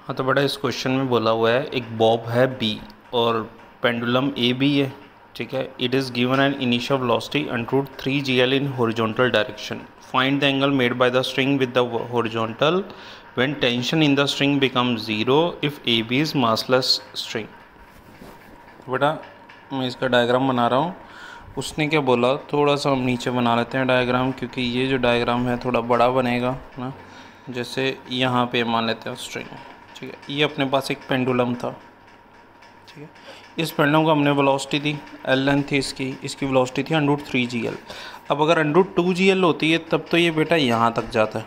हाँ तो बेटा इस क्वेश्चन में बोला हुआ है एक बॉब है बी और पेंडुलम ए बी है, ठीक है। It is given an initial velocity under 3gl in horizontal direction. Find the angle made by the string with the horizontal when tension in the string become zero if A B is massless string. बेटा मैं इसका diagram बना रहा हूँ। उसने क्या बोला, थोड़ा सा हम नीचे बना लेते हैं डायग्राम, क्योंकि ये जो डायग्राम है थोड़ा बड़ा बनेगा ना। जैसे यहाँ पे मान लेते हैं स्ट्रिंग, ठीक है। ये अपने पास एक पेंडुलम था, ठीक है। इस पेंडुलम को हमने वेलोसिटी दी, एल लेंथ थी इसकी वेलोसिटी थी √3gl। अब अगर √2gl होती है तब तो ये बेटा यहाँ तक जाता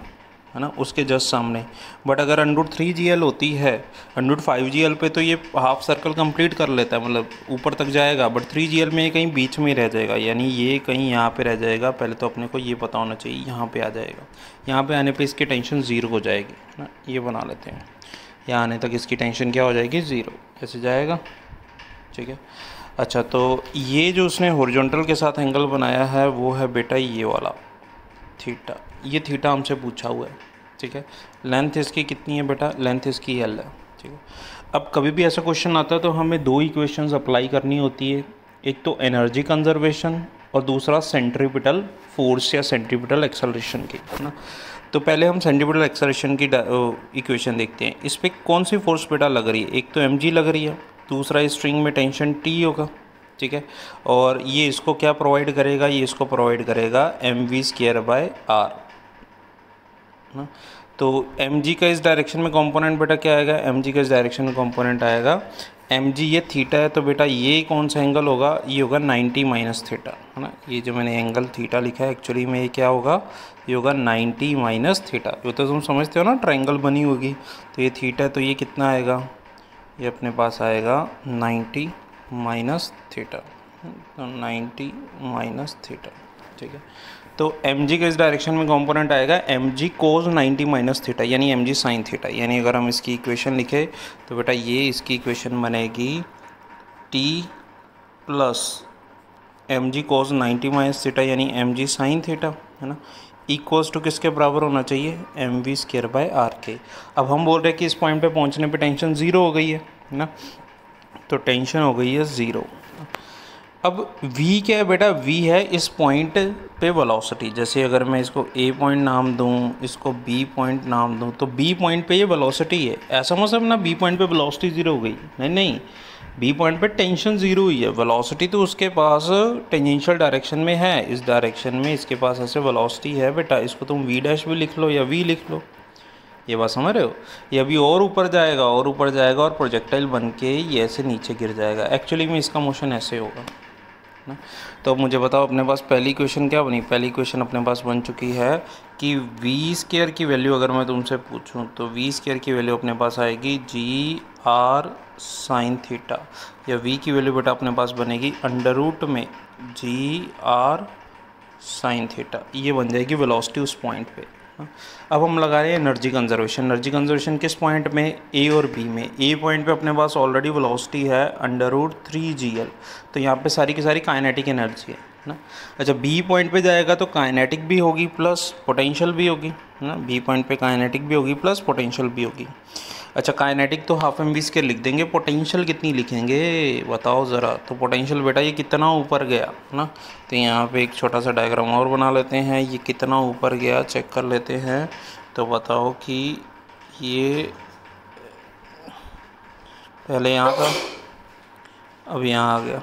है ना, उसके जस्ट सामने। बट अगर √3gl होती है, √5gl पे तो ये हाफ सर्कल कंप्लीट कर लेता है, मतलब ऊपर तक जाएगा। बट 3gl में ये कहीं बीच में ही रह जाएगा, यानी ये कहीं यहाँ पे रह जाएगा। पहले तो अपने को ये पता होना चाहिए, यहाँ पे आ जाएगा। यहाँ पे आने पे इसकी टेंशन ज़ीरो हो जाएगी ना, ये बना लेते हैं। यहाँ आने तक इसकी टेंशन क्या हो जाएगी, ज़ीरो, ऐसे जाएगा, ठीक है। अच्छा, तो ये जो उसने हॉरिजॉन्टल के साथ एंगल बनाया है वो है बेटा ये वाला थीटा। ये थीटा हमसे पूछा हुआ है, ठीक है। लेंथ इसकी कितनी है बेटा, लेंथ इसकी एल है, ठीक है। अब कभी भी ऐसा क्वेश्चन आता है तो हमें दो इक्वेशंस अप्लाई करनी होती है, एक तो एनर्जी कंजर्वेशन और दूसरा सेंट्रीपिटल फोर्स या सेंट्रीपिटल एक्सेलरेशन की, है ना। तो पहले हम सेंट्रीपिटल एक्सेलरेशन की इक्वेशन देखते हैं। इस पर कौन सी फोर्स बेटा लग रही है, एक तो mg लग रही है, दूसरा स्ट्रिंग में टेंशन t होगा, ठीक है। और ये इसको क्या प्रोवाइड करेगा, ये इसको प्रोवाइड करेगा mv²/r ना। तो mg का इस डायरेक्शन में कंपोनेंट बेटा क्या आएगा, mg का इस डायरेक्शन में कंपोनेंट आएगा mg। ये थीटा है तो बेटा ये कौन सा एंगल होगा, ये होगा 90 माइनस थीटा, है ना। ये जो मैंने एंगल थीटा लिखा है एक्चुअली में ये क्या होगा, ये होगा 90 माइनस थीटा। ये तो तुम समझते हो ना, ट्रायंगल बनी होगी तो ये थीटा है तो ये कितना आएगा, ये अपने पास आएगा 90 माइनस थीटा, तो 90 माइनस थीटा, ठीक है। तो mg का इस डायरेक्शन में कंपोनेंट आएगा mg कोस 90 माइनस थीटा, यानी mg साइन थीटा। यानी अगर हम इसकी इक्वेशन लिखे तो बेटा ये इसकी इक्वेशन बनेगी t प्लस mg कोस 90 माइनस थीटा यानी mg साइन थीटा, है ना, इक्वल्स टू किसके बराबर होना चाहिए, mv²/r के। अब हम बोल रहे हैं कि इस पॉइंट पे पहुंचने पे टेंशन ज़ीरो हो गई है ना, तो टेंशन हो गई है ज़ीरो। अब v क्या है बेटा, v है इस पॉइंट पे वेलोसिटी। जैसे अगर मैं इसको a पॉइंट नाम दूं, इसको b पॉइंट नाम दूं, तो b पॉइंट पे ये वेलोसिटी है। ऐसा मतलब ना b पॉइंट पे वेलोसिटी ज़ीरो हो गई, नहीं नहीं, b पॉइंट पे टेंशन ज़ीरो हुई है। वेलोसिटी तो उसके पास टेंजेंशियल डायरेक्शन में है, इस डायरेक्शन में इसके पास ऐसे वेलोसिटी है बेटा। इसको तुम v डैश भी लिख लो या v लिख लो, ये बात समझ रहे हो। ये अभी और ऊपर जाएगा और ऊपर जाएगा और प्रोजेक्टाइल बन के ये ऐसे नीचे गिर जाएगा। एक्चुअली में इसका मोशन ऐसे होगा ना। तो अब मुझे बताओ अपने पास पहली क्वेश्चन क्या बनी, पहली क्वेश्चन अपने पास बन चुकी है कि v² की वैल्यू अगर मैं तुमसे पूछूं तो v² की वैल्यू अपने पास आएगी g/r साइन थीटा, या v की वैल्यू बेटा अपने पास बनेगी अंडर रूट में g/r साइन थीटा। ये बन जाएगी वेलोसिटी उस पॉइंट पे। अब हम लगा रहे हैं एनर्जी कंजर्वेशन। एनर्जी कंजर्वेशन किस पॉइंट में, ए और बी में। ए पॉइंट पे अपने पास ऑलरेडी वेलोसिटी है √3gl, तो यहाँ पे सारी की सारी काइनेटिक एनर्जी है ना। अच्छा, बी पॉइंट पे जाएगा तो काइनेटिक भी होगी प्लस पोटेंशियल भी होगी, है ना। बी पॉइंट पे काइनेटिक भी होगी प्लस पोटेंशियल भी होगी। अच्छा, काइनेटिक तो हाफ mv² लिख देंगे, पोटेंशियल कितनी लिखेंगे बताओ ज़रा। तो पोटेंशियल बेटा ये कितना ऊपर गया ना, तो यहाँ पे एक छोटा सा डायग्राम और बना लेते हैं। ये कितना ऊपर गया चेक कर लेते हैं। तो बताओ कि ये पहले यहाँ था, अब यहाँ आ गया।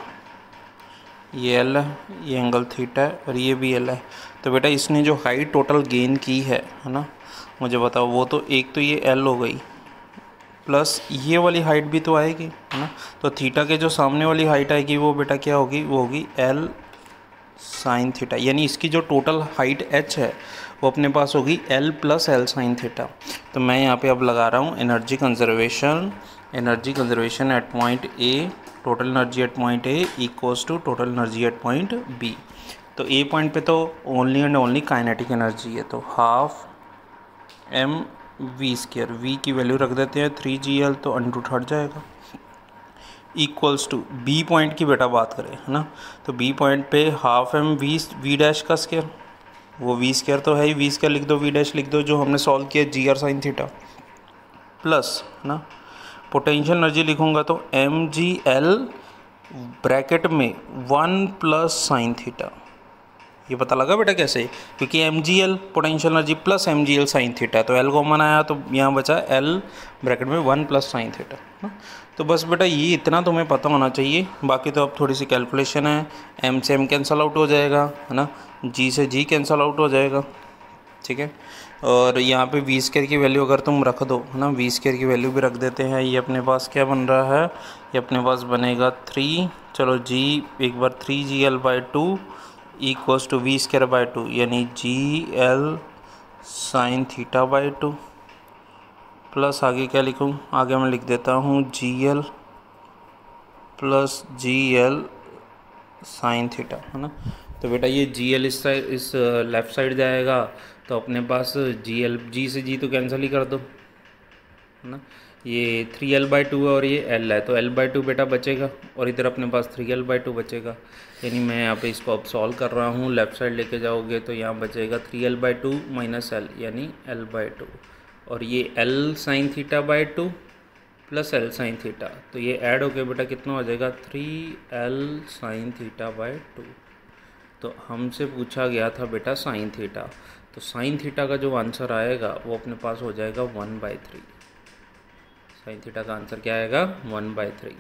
ये एल है, ये एंगल थीटा है और ये भी एल है। तो बेटा इसने जो हाइट टोटल गेन की है ना, मुझे बताओ वो तो एक तो ये एल हो गई प्लस ये वाली हाइट भी तो आएगी, है ना। तो थीटा के जो सामने वाली हाइट आएगी वो बेटा क्या होगी, वो होगी एल साइन थीटा। यानी इसकी जो टोटल हाइट एच है वो अपने पास होगी L plus L sine theta. तो मैं यहाँ पे अब लगा रहा हूँ energy conservation at point A, total energy at point A equals to total energy at point B. तो ए पॉइंट पे तो only and only kinetic energy है, तो हाफ mv², v की वैल्यू रख देते हैं 3gl, तो अंडर हट जाएगा, इक्वल्स टू बी पॉइंट की बेटा बात करें, है ना। तो बी पॉइंट पे हाफ v डैश का स्क्वायर, वो v² तो है ही, v² लिख दो, v डैश लिख दो, जो हमने सॉल्व किया gr साइन थीटा प्लस है ना, पोटेंशियल एनर्जी लिखूँगा तो mgl ब्रैकेट में 1 प्लस साइन थीटा। ये पता लगा बेटा कैसे, क्योंकि mgl potential energy plus mgl sign theta, तो l कॉमन आया तो यहाँ बचा l ब्रैकेट में 1 प्लस साइन थीटा। तो बस बेटा ये इतना तुम्हें पता होना चाहिए, बाकी तो अब थोड़ी सी कैलकुलेशन है। m से m कैंसिल आउट हो जाएगा है ना, g से g कैंसिल आउट हो जाएगा, ठीक है। और यहाँ पे वी स्क्वायर की वैल्यू अगर तुम रख दो है ना, वी स्क्वायर की वैल्यू भी रख देते हैं। ये अपने पास क्या बन रहा है, ये अपने पास बनेगा 3, चलो g एक बार 3gl/2 equals to V square by 2, यानी gl sine theta by 2 plus आगे क्या लिखूँ, आगे मैं लिख देता हूँ gl plus gl sine theta है ना। तो बेटा ये gl इस साइड, इस लेफ़्ट साइड जाएगा, तो अपने पास g से g तो कैंसिल ही कर दो है ना। ये 3l/2 है और ये l है, तो l/2 बेटा बचेगा और इधर अपने पास 3l/2 बचेगा। यानी मैं यहाँ पे इसको अब सॉल्व कर रहा हूँ, लेफ़्ट साइड लेके जाओगे तो यहाँ बचेगा 3l/2 माइनस l यानी l/2, और ये l sign theta by 2 plus l sign theta, तो ये ऐड हो गया बेटा कितना हो जाएगा 3l साइन थीटा बाई 2। तो हमसे पूछा गया था बेटा साइन थीटा, तो साइन थीटा का जो आंसर आएगा वो अपने पास हो जाएगा 1/3। साइन थीटा का आंसर क्या आएगा 1/3।